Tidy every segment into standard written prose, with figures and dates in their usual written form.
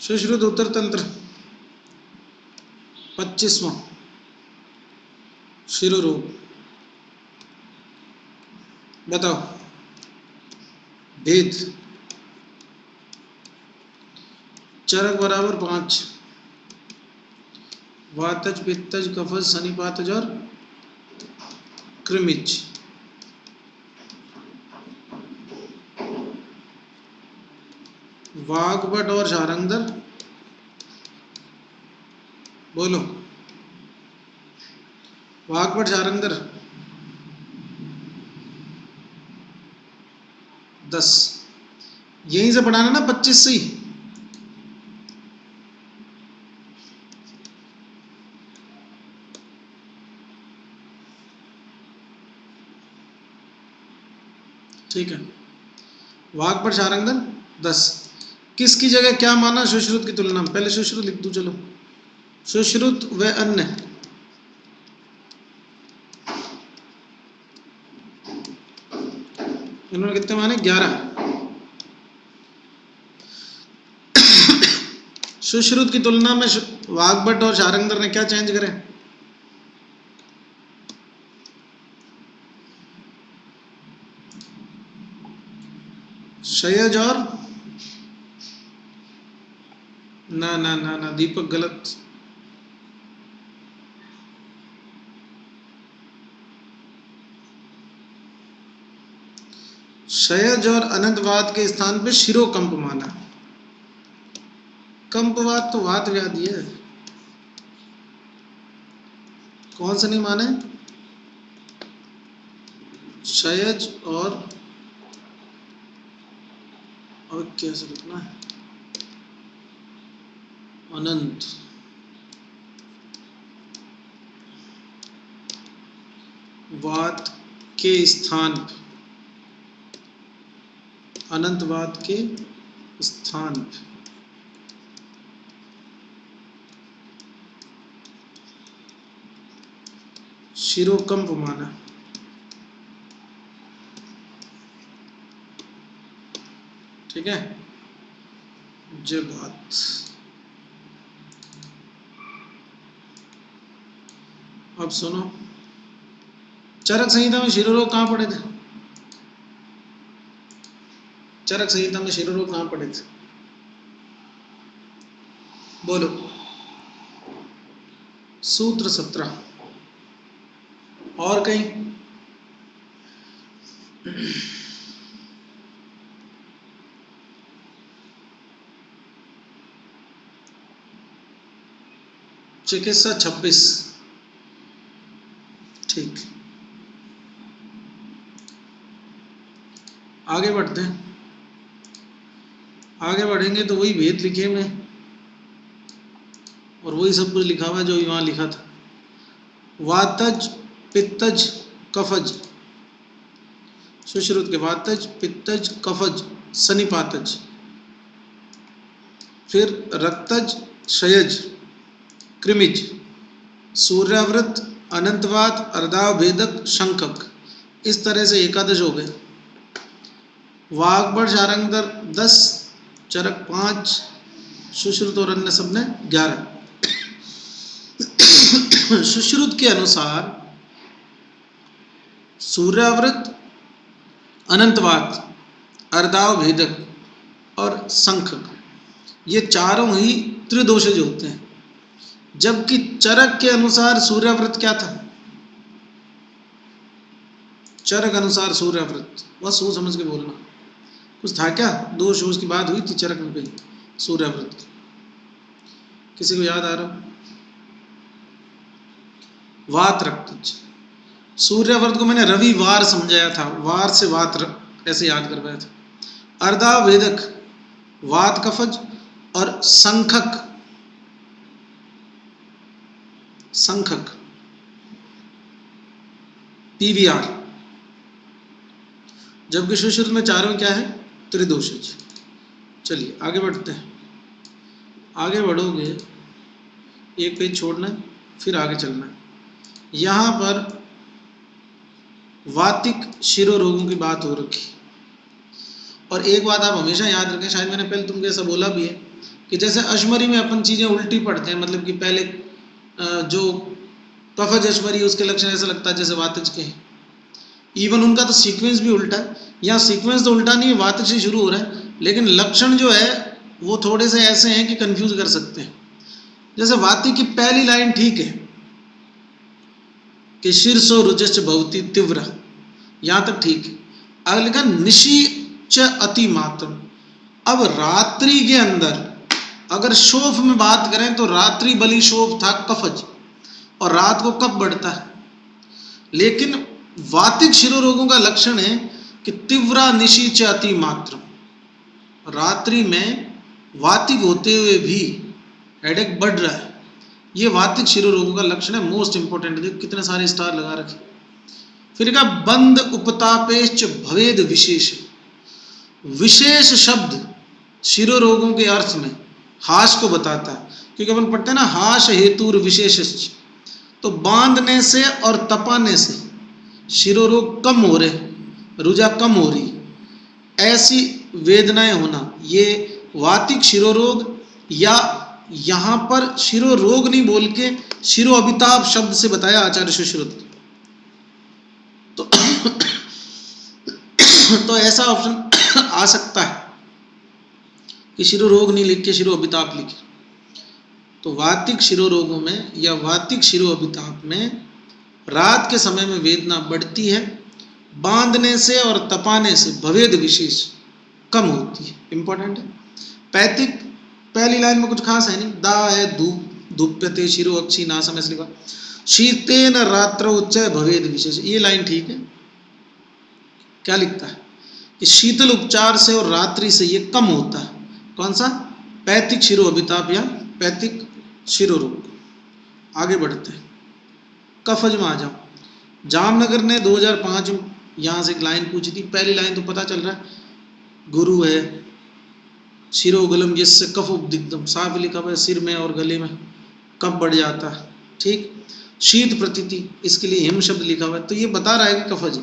सुश्रुत उत्तर तंत्र 25वां शिरोरोग। बताओ भेद। चरक बराबर 5, वातज पित्तज कफज सनिपातज और कृमिज। वाग्भट और शारंगधर बोलो। वाग्भट शारंगधर 10। यहीं से पढ़ाना ना 25 से ही। ठीक है। वाग्भट शारंगधर 10। किसकी जगह क्या माना सुश्रुत की तुलना में? पहले सुश्रुत लिख दूं, चलो। सुश्रुत व अन्य इन्होंने कितने माने? 11। सुश्रुत की तुलना में वाग्भट और शारंगधर ने क्या चेंज करे? शयज और ना ना ना ना, दीपक गलत। शयज और अनंतवाद के स्थान पे शिरोकंप माना। कंपवात तो वात व्याधि है। कौन सा नहीं माने? शयज और कैसे लिखना है? अनंत वात के स्थान, अनंतवाद के स्थान शिरोकंप माना। ठीक है, ये बात। अब सुनो, चरक संहिता में शिरोरोग कहाँ पड़े थे? चरक संहिता में शिरोरोग कहाँ पड़े थे? बोलो। सूत्र 17। और कहीं? चिकित्सा 26। ठीक, आगे बढ़ते हैं। आगे बढ़ेंगे तो वही भेद लिखे हुए और वही सब कुछ लिखा हुआ है जो वहां लिखा था। वातज पित्तज कफज, सुश्रुत के वातज पित्तज कफज सनिपातज, फिर रक्तज शयज कृमिज, सूर्यावृत अनंतवात अर्धाव भेदक शंखक। इस तरह से 11 हो गए। वाग्भट शारंगधर 10, चरक 5, सुश्रुत और अन्य सबने 11। सुश्रुत के अनुसार सूर्यावृत अनंतवात अर्धाव भेदक और शंखक ये चारों ही त्रिदोषज होते हैं, जबकि चरक के अनुसार सूर्यावृत क्या था? चरक अनुसार सूर्यावृत, बस सोच समझ के बोलना। कुछ था क्या? दोष वोष की बात हुई थी चरक में कहीं? सूर्यावृत किसी को याद आ रहा? वात रक्तज, सूर्यावृत को मैंने रविवार समझाया था, वार से वात ऐसे याद करवाया था। अर्धाव भेदक वात कफज और शंखक, शंखक पीवीआर, जबकि सुश्रुत में चारों क्या है? त्रिदोषज। चलिए आगे बढ़ते हैं। आगे बढ़ोगे एक पेज छोड़ना फिर आगे चलना। यहाँ पर वातिक शिरोरोगों की बात हो रखी। और एक बात आप हमेशा याद रखें, शायद मैंने पहले तुमको ऐसा बोला भी है, कि जैसे अशमरी में अपन चीज़ें उल्टी पढ़ते हैं, मतलब कि पहले जो कफज अशमरी उसके लक्षण ऐसा लगता है जैसे वातिज के हैं। इवन उनका तो सीक्वेंस भी उल्टा है, यहाँ सीक्वेंस तो उल्टा नहीं है, वातिज से शुरू हो रहा है, लेकिन लक्षण जो है वो थोड़े से ऐसे हैं कि कंफ्यूज कर सकते हैं। जैसे वाति की पहली लाइन ठीक है कि शीर्षो रुजश्च भवति तीव्र, यहाँ तक ठीक है। अगर लिखा निशी च अति मात्रम, अब रात्रि के अंदर अगर शोफ में बात करें तो रात्रि बलि शोफ था कफज, और रात को कब बढ़ता है, लेकिन वातिक शिरोरोगों का लक्षण है कि तीव्रा निशी च अति मात्रम, रात्रि में वातिक होते हुए भी हेडेक बढ़ रहा है, ये वातिक शिरोरोगों का लक्षण है। मोस्ट इंपोर्टेंट, देखो कितने सारे स्टार लगा रखे। फिर कहा बंद उपतापेश्च भवेद विशेष, विशेष शब्द शिरोरोगों के अर्थ में हाश को बताता है, क्योंकि अपन पढ़ते हैं ना हाश हेतुर विशेष, तो बांधने से और तपाने से शिरोरोग कम हो रहे, रुजा कम हो रही, ऐसी वेदनाएं होना, ये वातिक शिरोरोग, या यहाँ पर शिरोरोग नहीं बोल के शिरो अभिताप शब्द से बताया आचार्य सुश्रुत। तो ऐसा ऑप्शन आ सकता है कि शिरोरोग नहीं लिख के शिरो अभिताप लिखे। तो वातिक शिरोरोगों में या वातिक शिरो अभिताप में रात के समय में वेदना बढ़ती है, बांधने से और तपाने से भवेद विशेष कम होती है। इंपॉर्टेंट है। पैतिक पहली लाइन में कुछ खास है नहीं, दा है धूप्यते शिरो अक्षी नासम, ऐसे लिखा शीतेन रात्र उच्च भवेद विशेष, ये लाइन ठीक है। क्या लिखता है कि शीतल उपचार से और रात्रि से ये कम होता है। कौन सा? पैतिक शिरो अभिताप या पैतिक शिरोरोग। आगे बढ़ते हैं, कफज में आ जाओ। जामनगर ने 2005 यहाँ से एक लाइन पूछी थी। पहली लाइन तो पता चल रहा है, गुरु है शिरोगलम जिससे कफ उपदिग्धम, साफ लिखा हुआ है सिर में और गले में कफ बढ़ जाता है। ठीक, शीत प्रतीति, इसके लिए हिम शब्द लिखा हुआ है, तो ये बता रहा है कि कफज।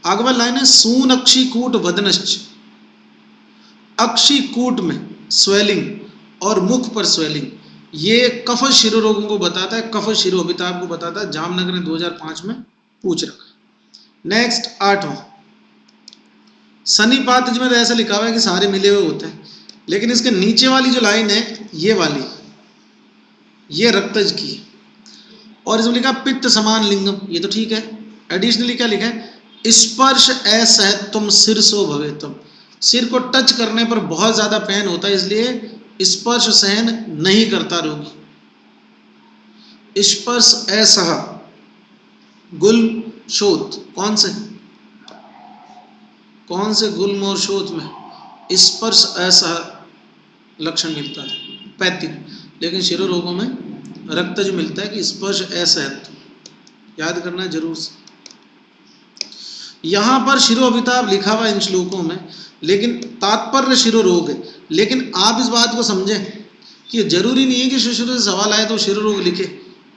आगे वाली लाइन है सून अक्षिकूट वदनश्च, अक्षिकूट में स्वेलिंग और मुख पर स्वेलिंग, ये कफज शिरोरोगों को बताता है, कफज शिरो अभिताप को बताता है। जामनगर ने 2005 में पूछ रखा। नेक्स्ट 8वां, सन्निपातज में तो ऐसा लिखा हुआ है कि सारे मिले हुए होते हैं, लेकिन इसके नीचे वाली जो लाइन है ये वाली, ये रक्तज की है, और इसमें लिखा पित्त समान लिंगम, ये तो ठीक है। एडिशनली क्या लिखा है, स्पर्श असहत्वम सिरसो भवेतम, सिर को टच करने पर बहुत ज्यादा पेन होता है, इसलिए स्पर्श सहन नहीं करता रोगी। स्पर्श असह गुल्म शोथ, कौन से गुल्म और शोथ में स्पर्श असह लक्षण मिलता है पैतिक, लेकिन शिरोरोगों में रक्तज मिलता है कि स्पर्श असहत्व, याद करना है जरूर से। यहां पर शिरो अभिताप लिखा हुआ इन श्लोकों में, लेकिन तात्पर्य शिरोरोग है। लेकिन आप इस बात को समझें कि जरूरी नहीं है कि शुरू से सवाल आए तो शिरोरोग लिखे,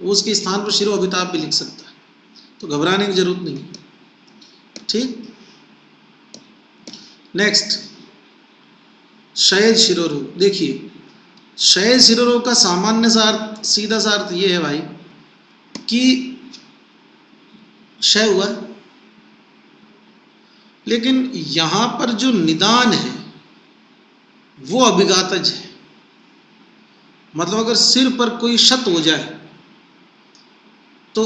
वो उसके स्थान पर शिरो अभिताप भी लिख सकता है, तो घबराने की जरूरत नहीं है। ठीक, नेक्स्ट क्षय शिरोरोग। देखिए, क्षय शिरोरोग का सामान्य सा अर्थ, सीधा सा अर्थ ये है भाई कि क्षय हुआ, लेकिन यहां पर जो निदान है वो अभिघातज है। मतलब अगर सिर पर कोई क्षत हो जाए तो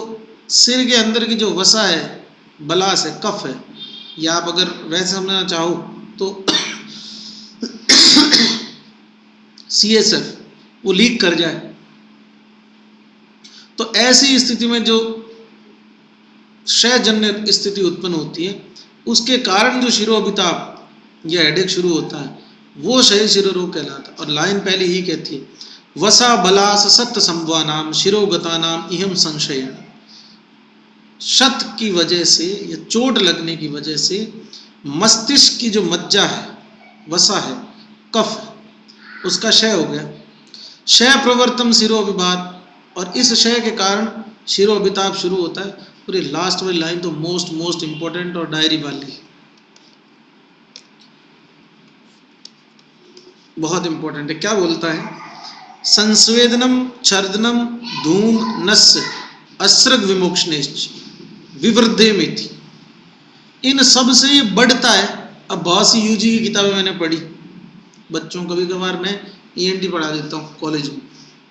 सिर के अंदर की जो वसा है, बलास है, कफ है, या आप अगर वैसे समझना चाहो तो CSF वो लीक कर जाए, तो ऐसी स्थिति में जो क्षयजन्य स्थिति उत्पन्न होती है, उसके कारण जो शिरोअभिताप या हेडेक शुरू होता है, वो क्षय शिरोरोग कहलाता है। और लाइन पहले ही कहती है, वसा बलास सत्य संवानाम शिरोगतानाम इहम संशय, शत की वजह से या चोट लगने की वजह से मस्तिष्क की जो मज्जा है, वसा है, कफ है, उसका क्षय हो गया। क्षय प्रवर्तम शिरोविभात, और इस क्षय के कारण शिरोअभिताप शुरू होता है। और ये लास्ट वाली लाइन तो मोस्ट इंपॉर्टेंट और डायरी वाली। बहुत इंपॉर्टेंट है। क्या बोलता है? संस्वेदनम छर्दनम धूम नस्य अस्रग विमोक्षणेश्च विवृद्धे में थी। इन सब से ये बढ़ता है। अब बहुत सी यूजी की किताबें मैंने पढ़ी, बच्चों कभी कभार मैं ईएनटी पढ़ा देता हूँ कॉलेज में,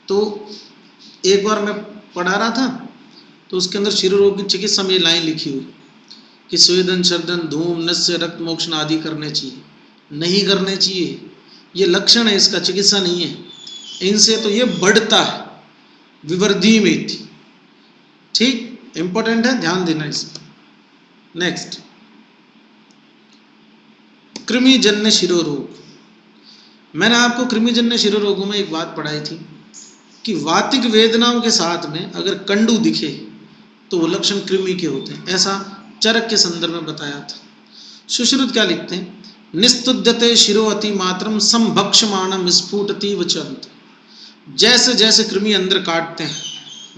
तो एक बार मैं पढ़ा रहा था तो उसके अंदर शिरोरोग की चिकित्सा में लाइन लिखी हुई कि स्वेदन शर्दन धूम नस्य रक्त मोक्षण आदि करने चाहिए, नहीं करने चाहिए, ये लक्षण है इसका, चिकित्सा नहीं है। इनसे तो ये बढ़ता है, विवृद्धि में थी। ठीक, इंपॉर्टेंट है, ध्यान देना इसमें। नेक्स्ट, कृमिजन्य शिरोरोग। मैंने आपको कृमिजन्य शिरोरोगों में एक बात पढ़ाई थी कि वातिक वेदनाओं के साथ में अगर कंडू दिखे तो वो लक्षण कृमि के होते हैं, ऐसा चरक के संदर्भ में बताया था। सुश्रुत क्या लिखते हैं? निस्तुद्यते शिरोअति मात्रम संभक्षमाणम स्फुटति वचंत। जैसे जैसे कृमि अंदर काटते हैं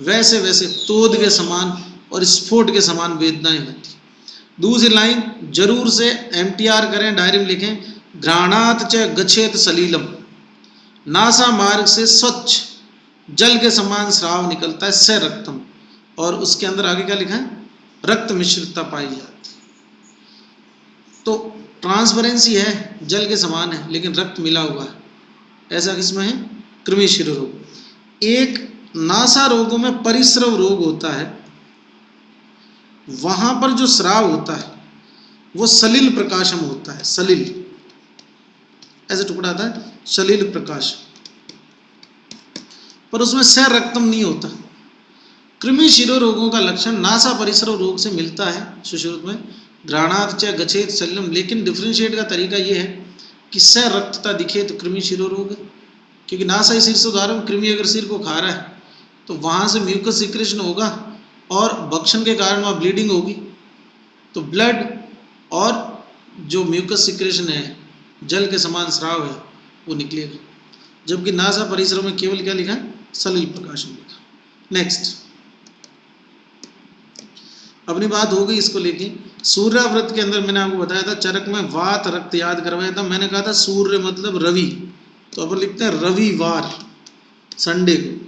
वैसे वैसे तोद के समान और स्फोट के समान वेदनाएं होती। दूसरी लाइन जरूर से एमटीआर करें, डायरी में लिखें, घ्राणात च गच्छेत सलीलम। नासा मार्ग से स्वच्छ जल के समान स्राव निकलता है, स रक्तम। और उसके अंदर आगे क्या लिखा है? रक्त मिश्रितता पाई जाती। तो ट्रांसपेरेंसी है, जल के समान है लेकिन रक्त मिला हुआ है, ऐसा किसमें है? कृमि शिरोरोग। एक नासा रोगों में परिस्रव रोग होता है, वहां पर जो स्राव होता है वो सलिल प्रकाशम होता है। सलिल ऐसे टुकड़ा आता है, सलिल प्रकाश, पर उसमें सह रक्तम नहीं होता। कृमि शिरोरोगों का लक्षण नासा परिसर रोग से मिलता है सुश्रुत में, घ्राणात च गच्छेत सलिलम। लेकिन डिफ्रेंशिएट का तरीका ये है कि सह रक्तता दिखे तो कृमि शिरोरोग है, क्योंकि नासा सिर से उदाहरण, कृमि अगर सिर को खा रहा है तो वहां से म्यूकस सिक्रेशन होगा और भक्षण के कारण वहाँ ब्लीडिंग होगी, तो ब्लड और जो म्यूकस सिक्रेशन है, जल के समान स्राव है, वो निकलेगा। जबकि नासा परिसरों में केवल क्या लिखा है? सलिल प्रकाशन लिखा। नेक्स्ट, अपनी बात हो गई इसको लेके। सूर्याव्रत के अंदर मैंने आपको बताया था, चरक में वात रक्त याद करवाया था। मैंने कहा था सूर्य मतलब रवि, तो अपन लिखते हैं रविवार, संडे को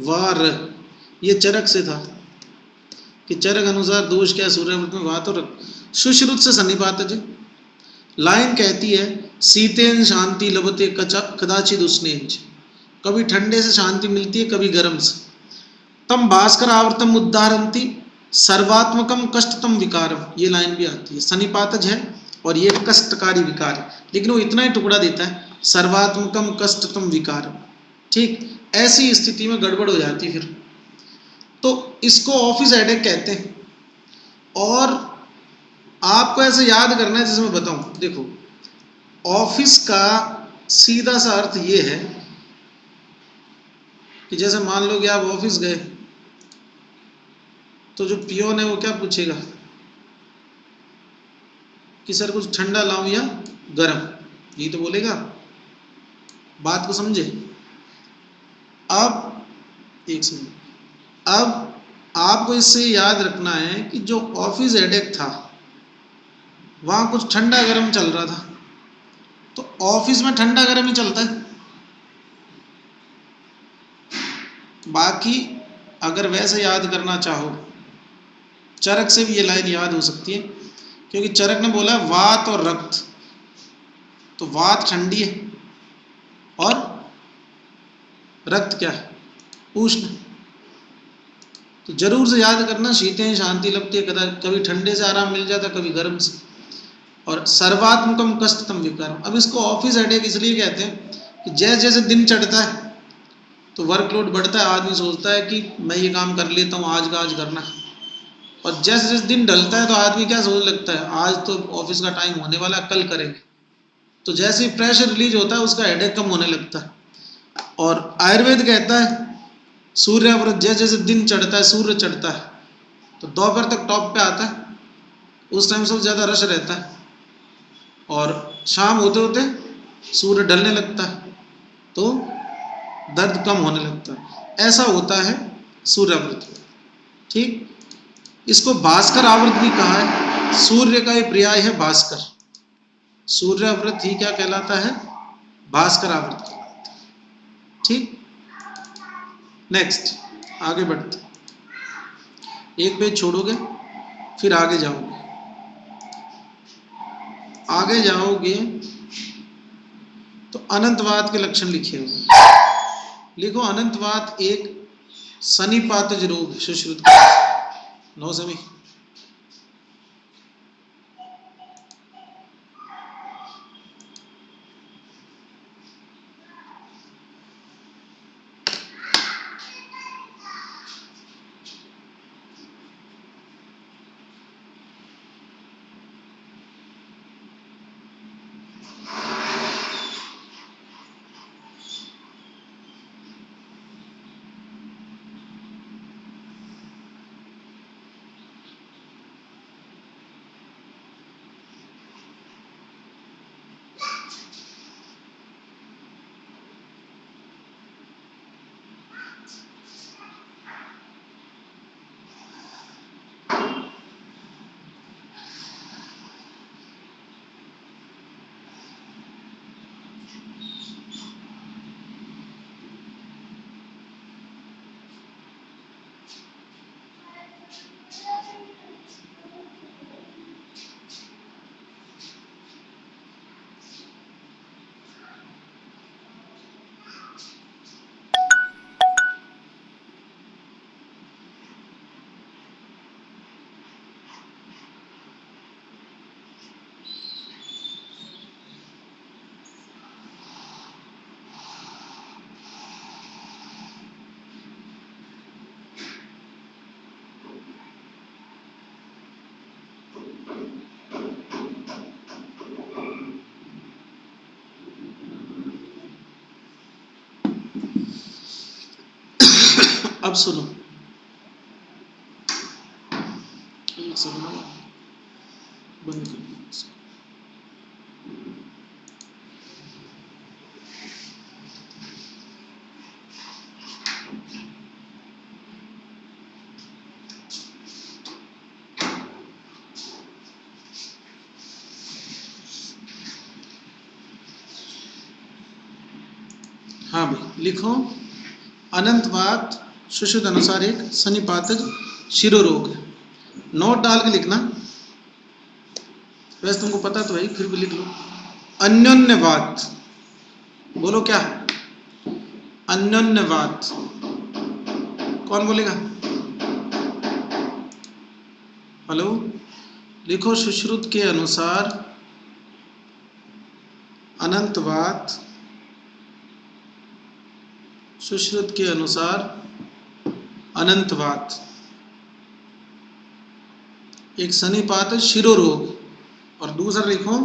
वार। ये चरक से था कि चरक अनुसार दोष क्या है सूर्याव्रत में? वात और रक्त। सुश्रुत से सन्निपात जी। लाइन कहती है शीतेन शांति लभते कदाचित उष्णेन। कभी ठंडे से शांति मिलती है, कभी गर्म से। तम भास्कर आवृतम उद्धारंती सर्वात्मकम कष्टतम विकारम। ये लाइन भी आती है, सन्निपातज है और ये कष्टकारी विकार है, लेकिन वो इतना ही टुकड़ा देता है, सर्वात्मकम कष्टतम विकारम। ठीक, ऐसी स्थिति में गड़बड़ हो जाती फिर, तो इसको ऑफिस हेडेक कहते हैं। और आपको ऐसे याद करना है जैसे मैं बताऊं। देखो, ऑफिस का सीधा सा अर्थ ये है कि जैसे मान लो कि आप ऑफिस गए तो जो पियोन है वो क्या पूछेगा कि सर कुछ ठंडा लाऊं या गर्म, यही तो बोलेगा। बात को समझे। अब एक सेकंड, अब आपको इससे याद रखना है कि जो ऑफिस हेडेक था वहां कुछ ठंडा गर्म चल रहा था, तो ऑफिस में ठंडा गर्म ही चलता है। बाकी अगर वैसे याद करना चाहो, चरक से भी ये लाइन याद हो सकती है, क्योंकि चरक ने बोला है वात और रक्त, तो वात ठंडी है और रक्त क्या है? उष्ण। तो जरूर से याद करना, शीतें शांति लभते है, कभी ठंडे से आराम मिल जाता, कभी गर्म से। और सर्वात्मकम कष्टतम विकारम। अब इसको ऑफिस हेडेक इसलिए कहते हैं कि जैसे जैसे दिन चढ़ता है तो वर्कलोड बढ़ता है, आदमी सोचता है कि मैं ये काम कर लेता हूँ, आज का आज करना। और जैसे जैसे दिन ढलता है तो आदमी क्या सोचने लगता है, आज तो ऑफिस का टाइम होने वाला, कल करेंगे। तो जैसे ही प्रेशर रिलीज होता है उसका हेडेक कम होने लगता है। और आयुर्वेद कहता है सूर्याव्रत, जैसे जैसे दिन चढ़ता है, सूर्य चढ़ता है, तो दोपहर तक टॉप पे आता है, उस टाइम सबसे ज़्यादा रश रहता है, और शाम होते होते सूर्य ढलने लगता है तो दर्द कम होने लगता है। ऐसा होता है सूर्याव्रत। ठीक, इसको भास्कर आवृत भी कहा है। सूर्य का ये पर्याय है भास्कर। सूर्याव्रत ही क्या कहलाता है? भास्कराव्रत कहलाता है। ठीक, नेक्स्ट आगे बढ़ते, एक पेज छोड़ोगे फिर आगे जाओगे, आगे जाओगे तो अनंतवाद के लक्षण लिखे हुए। लिखो, अनंतवाद एक सन्निपातज रोग है सुश्रुत का। नो समी, अब सुनो, सुनो, बंद कर दो इसको। हाँ भाई, लिखो, अनंतवात सुश्रुत अनुसार एक सन्निपातज शिरोरोग है। नोट डाल के लिखना, वैसे तुमको पता तो है, फिर भी लिख लो। अन्योन्यवात, बोलो क्या? अन्योन्यवात, कौन बोलेगा? हेलो, लिखो, सुश्रुत के अनुसार अनंतवात, सुश्रुत के अनुसार अनंतवात एक सन्निपात शिरोरोग, और दूसरा लिखो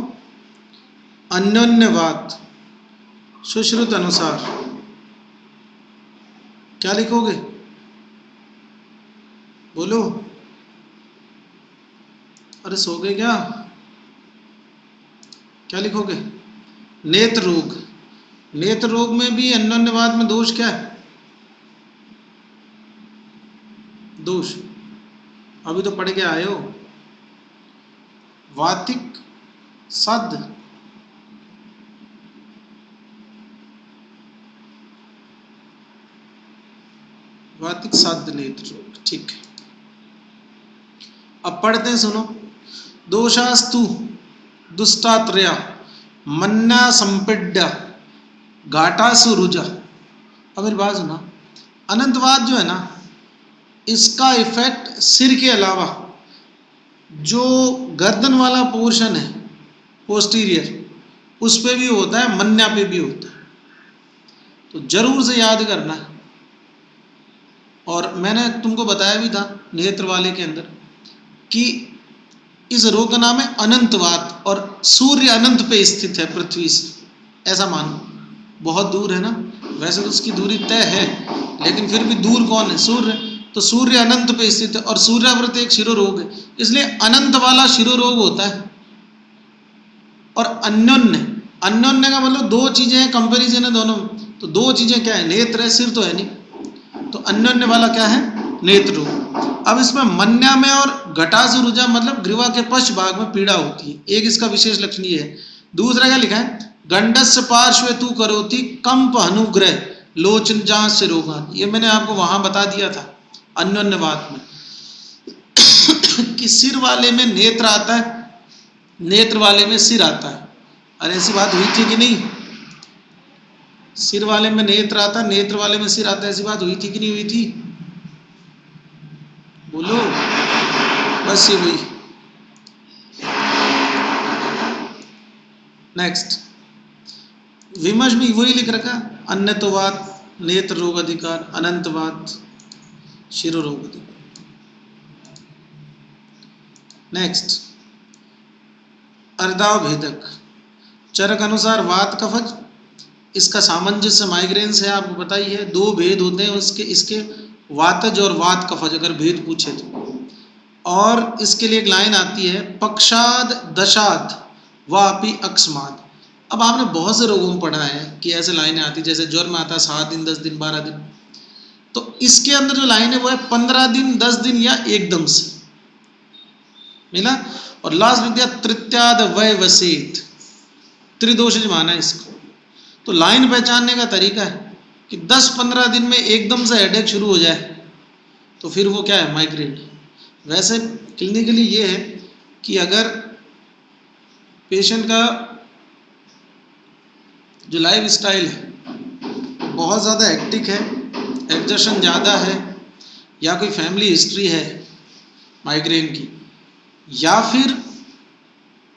अन्योन्यवात सुश्रुत अनुसार। क्या लिखोगे? बोलो, अरे सो गए क्या? क्या लिखोगे? नेत्र रोग। नेत्र रोग में भी अन्योन्यवाद में दोष क्या है? दोष अभी तो पढ़ के आए हो, वातिक सद, वातिक सद नेत्र रोग। ठीक है, अब पढ़ते हैं, सुनो। दोषास्तु दुष्टात्रया मन्ना संपिड्या घाटासु रुजा। अब मेरी बात सुना, अनंतवाद जो है ना, इसका इफेक्ट सिर के अलावा जो गर्दन वाला पोर्शन है पोस्टीरियर, उस पे भी होता है, मन्या पे भी होता है, तो जरूर से याद करना है। और मैंने तुमको बताया भी था नेत्र वाले के अंदर कि इस रोग का नाम है अनंतवात, और सूर्य अनंत पे स्थित है पृथ्वी से, ऐसा मानो। बहुत दूर है ना, वैसे तो उसकी दूरी तय है, लेकिन फिर भी दूर कौन है? सूर्य। तो सूर्य अनंत पे स्थित है, और सूर्याव्रत एक शिरोरोग है, इसलिए अनंत वाला शिरोरोग होता है। और अन्योन्य, अन्योन्य का मतलब दो चीजें हैं, कंपैरिजन है दोनों। तो दो चीजें क्या है? नेत्र है, सिर तो है नहीं। तो अन्योन्य वाला क्या है? नेत्र रोग। अब इसमें मन्या में और घटासु रुजा मतलब ग्रीवा के पश्च भाग में पीड़ा होती है। एक इसका विशेष लक्षण ये है, दूसरा क्या लिखा है, गंडस्य पार्श्वे तू करोति कंप अनुग्रह लोचन जहां से रोगा। ये मैंने आपको वहां बता दिया था अन्योन्य बात में कि सिर वाले में नेत्र आता है, नेत्र वाले में सिर आता है। अरे ऐसी बात हुई थी कि नहीं, सिर वाले में नेत्र आता, नेत्र वाले में सिर आता, ऐसी बात हुई थी कि नहीं हुई थी, बोलो। बस ये हुई। नेक्स्ट विमर्श भी वही लिख रखा, अन्यतोवाद नेत्र रोग अधिकार, अनंतवाद शिरो रोग अधिकार। नेक्स्ट अर्धाव भेदक, चरक अनुसार वात कफज, इसका सामंजस्य माइग्रेन से आपको बताइए। दो भेद होते हैं उसके, इसके वातज और वात कफज, अगर भेद पूछे तो। और इसके लिए एक लाइन आती है, पक्षाद दशाद वापि अकस्मात। अब आपने बहुत से रोगों में पढ़ा है कि ऐसे लाइनें आती, जैसे ज्वर में आता है 7 दिन 10 दिन 12 दिन, तो इसके अंदर जो लाइन है वो है 15 दिन 10 दिन या एकदम से मिला। और लास्ट लिख दिया तृत्याद वय वसीत, त्रिदोषज माना है इसको। तो लाइन पहचानने का तरीका है कि 10-15 दिन में एकदम से हेडेक शुरू हो जाए तो फिर वो क्या है, माइग्रेन। वैसे क्लिनिकली ये है कि अगर पेशेंट का जो लाइफ स्टाइल है बहुत ज़्यादा हेक्टिक है, एग्जर्शन ज़्यादा है, या कोई फैमिली हिस्ट्री है माइग्रेन की, या फिर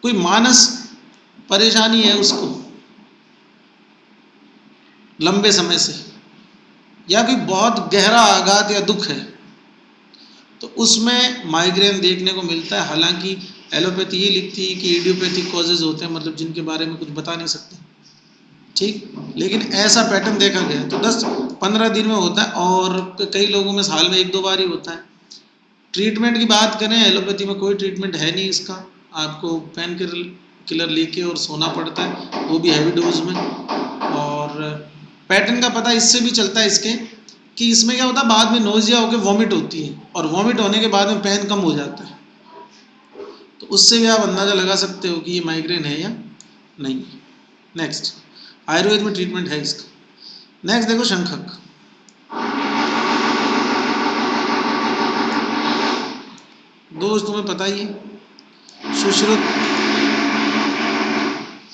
कोई मानस परेशानी है उसको लंबे समय से, या कोई बहुत गहरा आघात या दुख है, तो उसमें माइग्रेन देखने को मिलता है। हालांकि एलोपैथी ये लिखती है कि इडियोपैथिक कॉजेज होते हैं, मतलब जिनके बारे में कुछ बता नहीं सकते, ठीक, लेकिन ऐसा पैटर्न देखा गया है। तो 10-15 दिन में होता है, और कई लोगों में साल में 1-2 बार ही होता है। ट्रीटमेंट की बात करें, एलोपैथी में कोई ट्रीटमेंट है नहीं इसका, आपको पेन किलर लेके और सोना पड़ता है, वो भी हैवी डोज में। और पैटर्न का पता इससे भी चलता है इसके कि इसमें क्या होता है, बाद में नोजिया होकर वॉमिट होती है, और वॉमिट होने के बाद में पेन कम हो जाता है। तो उससे भी आप अंदाज़ा लगा सकते हो कि ये माइग्रेन है या नहीं। नेक्स्ट आयुर्वेद में ट्रीटमेंट है इसका। नेक्स्ट देखो शंखक, दोस्त तुम्हें पता ही है, सुश्रुत,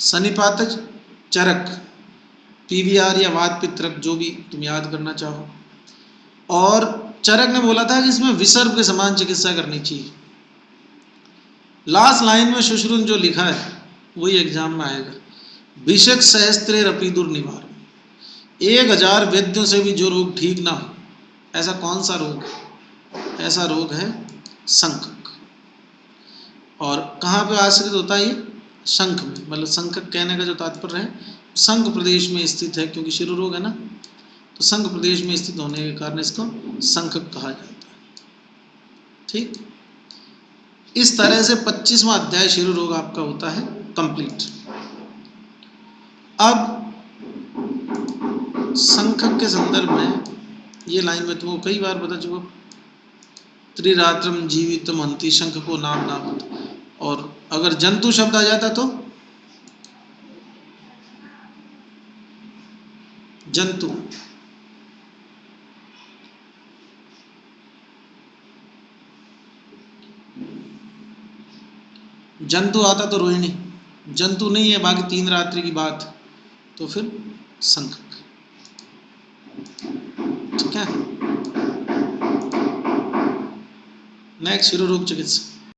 सनिपातज, चरक, पीवीआर या वात पित्रक, जो भी तुम याद करना चाहो। और चरक ने बोला था कि इसमें विसर्ग के समान चिकित्सा करनी चाहिए। लास्ट लाइन में सुश्रुत जो लिखा है वही एग्जाम में आएगा, विषक सहस्त्रे रपी दुर्निवार, 1000 वैद्यों से भी जो रोग ठीक ना हो, ऐसा कौन सा रोग है? ऐसा रोग है संखक। और कहाँ पे आश्रित होता है ये? शंख में, मतलब संखक कहने का जो तात्पर्य है संघ प्रदेश में स्थित है, क्योंकि शिरो रोग है ना, तो संघ प्रदेश में स्थित होने के कारण इसको संखक कहा जाता है। ठीक, इस तरह से 25वां अध्याय शिरो रोग आपका होता है कंप्लीट। अब संखक के संदर्भ में ये लाइन में तुमको कई बार बता चुका, त्रिरात्रम जीवितम हंति शंख को नाम नाम। और अगर जंतु शब्द आ जाता तो जंतु, जंतु आता तो रोहिणी, जंतु नहीं है, बाकी 3 रात्रि की बात, तो फिर संखक। ठीक है। नेक्स्ट शिरो रोग चिकित्सा।